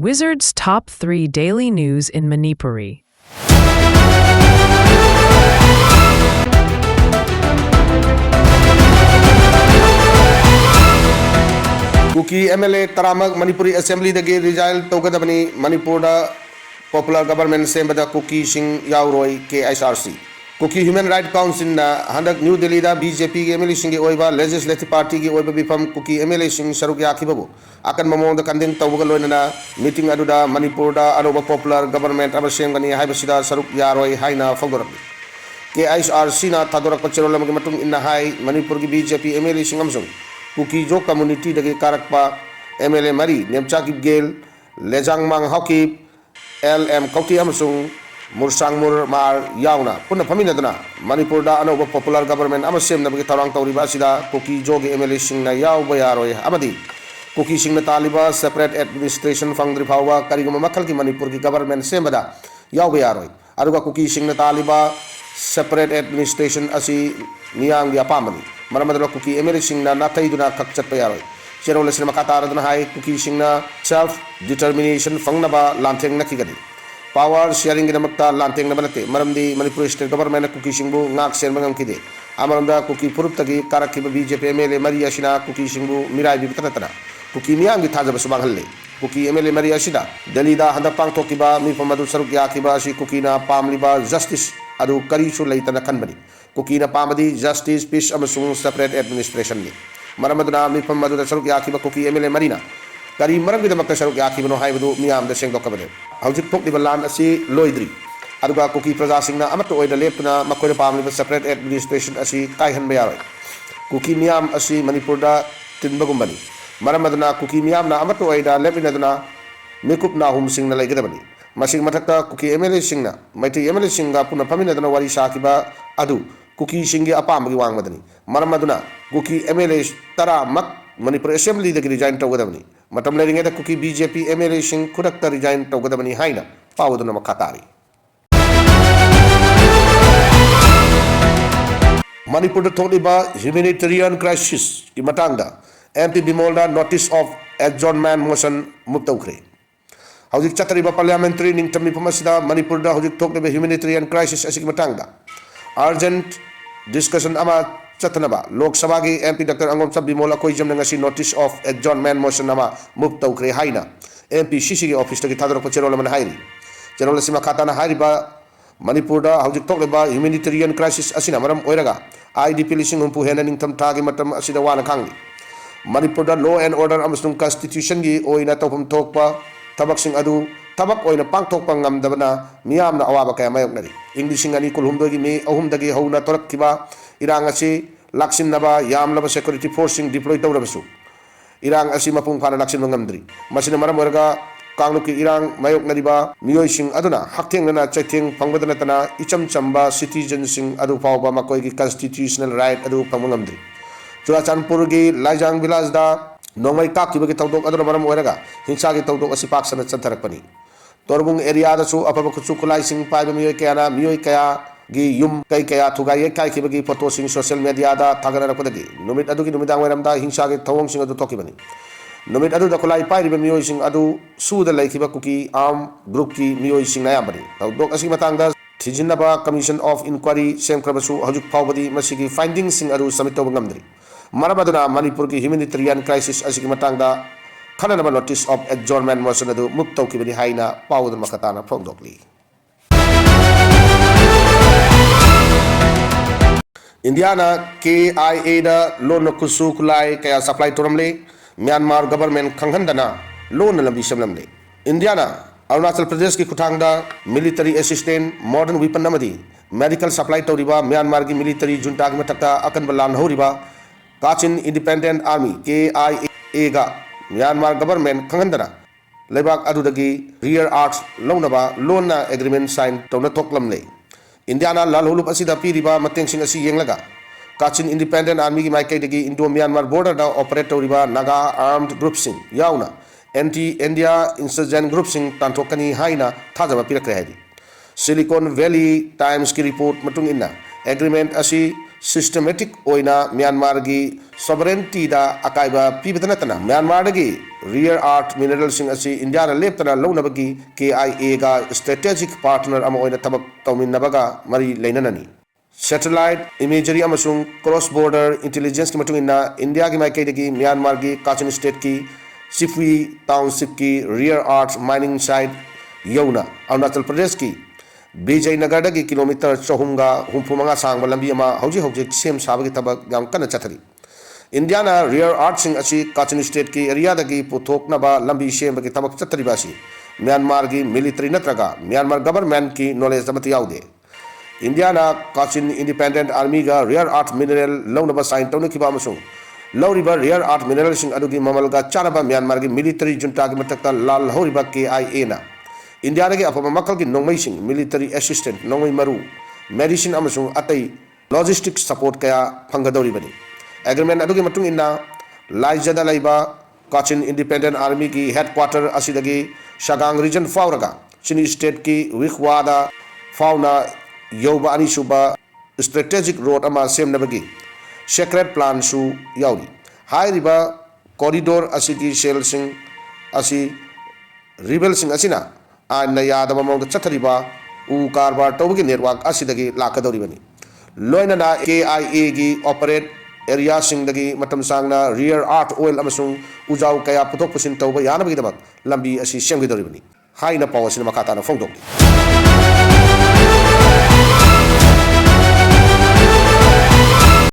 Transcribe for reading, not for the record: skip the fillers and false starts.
Wizards Top 3 Daily News in Manipuri. Kuki MLA Taramak Manipuri Assembly the Rejail Togadabani Manipur Popular Government Sembada Kuki Singh Yauroi KSRC. Kuki Human Rights Council na Handak New Delhi da BJP MLA Singh Oiba Legislative Party ki Oiba Bifam Kuki MLA Singh Saruk Yakibabu. Akan mamong da kanding Tawagaloy na meeting aduda Manipur da Aruba Popular Government Abashem Gani Haibasida Saruk Yaroi Haina Fogorab. KSRC na Tadorak Pacherolam Matung in Hai Manipur ki BJP MLA Singh Amsung. Kuki Jo community dagi karakpa MLA Mari Nemchakib Gale Lejang Mang Hokip LM Kauti Amsung Mursang Mur Mar Yauna Puna Pamina Dana Manipur da Ano Popular Government Amasem Nabaki Tarang Tauri Basida Kuki Jogi MLA Singh na Yau Bayaroi Amadi Kuki Singh na Taliba Separate Administration Fangri Pawa Karigama Makal ki Manipur ki Government Sembada Yau Bayaroi Aruga Kuki Singh na Taliba Separate Administration Asi Niyang Yapamani Maramadra Kuki MLA Singh na Natai Duna Kakchat Payaroi Chero Lesson Makatara Dana Hai Kuki Singh na Self Determination Fangnaba Lanteng Nakigadi Power sharing in Makta Lanteng Nabanate Maramdi Manipur State Government Kuki Singbu Nak Sermangam Kide Amaranda Kuki Purutagi Karakiba BJP MLA Maria Shina Kuki Singbu Mirai Bitanatana Kuki Miang Taja Basubangale Kuki MLA Maria Shida Delida Handapang Tokiba Mipamadu Saruk Yakiba Si Kukina Pamliba Justice Adu Karishu Laitana Kanbani Kukina Pamadi Justice Peace Amasung Separate Administration ni Maramaduna Mipamadu Saruk Yakiba Kuki MLA Marina Kari Maram with the Makasaruk Yakibano Haibu Miam the Seng Dokabane How's Pok the Balan Asi Loidri Aduga Kuki Prasasingna Amato the Lepna Makore Pamli Separate Administration Asi Kaihan Bayari Kuki Miam Asi Manipurda Tinbagumbani Maramaduna Kuki Miam na Amato Ida Lepinaduna Mikup na Hum Sing na Lagadabani Masing Mataka Kuki MLA Singna Mighty MLA Singa Puna Paminadana Wari Shakiba Adu Kuki Singi Apam Wang Madani Maramaduna Kuki MLA Tara Mak Manipur Assembly the resign Togadabani Matam letting at Kuki BJP MLA Singh Kudakta resign Togadabani Haina Pawaduna Makatari Manipur Toliba humanitarian crisis Imatanga MP Bimolda notice of adjournment motion Mutokre Howzik Chatariba parliamentary ning Tami Pamasida Manipur da Howzik talk about humanitarian crisis Asimatanga urgent discussion ama Chatanaba Lok Sabha ki MP Dr. Angom Sab Bimola ko jam ngasi notice of adjournment motion nama Mutokre Haina MP CC ki office ki thadro Pachero man hairi General Sima Katana Hariba Manipur da Howzik talk about humanitarian crisis asina maram oiraga IDP lising umpu hena ning tam tagi matam asida wana kangi Manipur da law and order amasung constitution gi oina topam tokpa tabak sing adu tabak oina pangtok pangam dabana miyam na awaba kaya mayok nari English ngani kulhumdo gi me ahum dagi hauna torak kiba irang asi laksin naba yam laba security forcing deploy tawrabasu irang asi mapung phana laksin ngamdri masina maram orga kangluki irang mayok nari ba miyoy sing aduna hakteng na chaitheng pangbadana tana icham chamba citizen sing adu pawba makoi gi constitutional right adu pangamdri Churachandpur gi Lajang Village da Nongmai Kak ki bagi tawdok aduna maram oiraga hinsa gi tawdok asi paksana chantarakpani Torbung area da su apaba kuchu kulai sing pai miyoy kaya na miyoy kaya gi yum kai kaya thugai kai ki bagi photo sing social media da thagana rakudagi numit adu ki numidang wairam da hinsa gi thawong sing adu tokibani numit adu da kulai pai riba miyoy sing adu su da laikiba kuki arm group ki miyoy sing na yambani tawdok asi matang da Thijinaba Commission of Inquiry Sem Krabasu Hajuk Pawbadi Masigi findings sing adu submit tawba ngamdri Maramaduna Manipur ki humanitarian crisis asiki matangda khananaba notice of adjournment motion adu muktaw kibani haina pawdan makatana phongdokli Indiana KIA da loan kusu kulai kaya supply turamle Myanmar government khanghandana loan lambi samlamle Indiana Arunachal Pradesh ki khutangda military assistant modern weapon namadi medical supply tawriba Myanmar ki military junta ki matakta akan balan horiba Kachin Independent Army KIA ga Myanmar government khangandana lebak adudagi rear arts launaba loan na agreement sign tawna toklamle Indiana lalhulup asida piriba mateng sing asi yenglaga Kachin Independent Army ki maikai dagi Indo Myanmar border da operate tawriba Naga armed group sing yauna anti-India insurgent group sing tantokani haina thajaba pirakre hai Silicon Valley Times ki report matung inna agreement asi systematic Myanmar की sovereignty अकायब पीबद नतना Myanmar rare earth mineral India लेपना लौनबगी KIA का strategic partner थबक तौमिनबगा मरी लेनननी satellite imagery cross border intelligence की इंडिया की माइकई म्यांमार की काचिन स्टेट की सिफुई टाउनशिप की रियर अर्थ माइनिंग साइट यौना अरुणाचल प्रदेश की विजयनगर की किलोमीटर 450 सांग लंबी हौजी सेम साबगी तबक याम कन्न चथरी India rare earth Kachin state की एरिया पुथोकनब लंबी सेम की तबक चतरीबासी म्यांमार की मिलिट्री नत्रगा म्यांमार गवर्नमेंट की नॉलेज याउदे इंडिया काचिन इंडिपेंडेंट आर्मी का रियर अर्थ मिनरल लौनब साइन तौनखिबा लौरिब रियर अर्थ मिनरल ममलगा चानब म्यांमार की मिलिट्री जुंटा की मथक्ता लाल हौरिब KIA ना इंडिया के अफब मखल की नोंगमई मिलिट्री एसिस्टेंट नोंगमई मरु मेडिसिन अतई लॉजिस्टिक सपोर्ट क्या फंगदौरीबनी एग्रीमेंट अदुगी मतुंग इन्ना लाइजदा लैबा काचिन इंडिपेंडेंट आर्मी की हेडक्वार्टर असिदगी शगांग रीजन फाउरगा चिनी स्टेट की विखवादा फाउना यौबा अनिसुबा स्ट्रेटेजिक रोड अमा सेमनबगी सेक्रेट प्लान सु याउरी हाइरिबा कॉरिडोर असिगी सेलसिंग असि रिबेलसिंग असिना आइन यादव मौद चथरीबा उ कारबार तौबगी नेटवर्क असिदगी लाकदौरीबनी लोइनना KIA की ऑपरेट एरिया सिंगदगी मतम सांगना रियर अर्थ ऑयल अमसुंग उजाउ कया पुथोक पुसिन तौबा यानबगीदमक लंबी असि सेमगिदौरीबनी हाइना पाव असिना मखाताना फोंदोक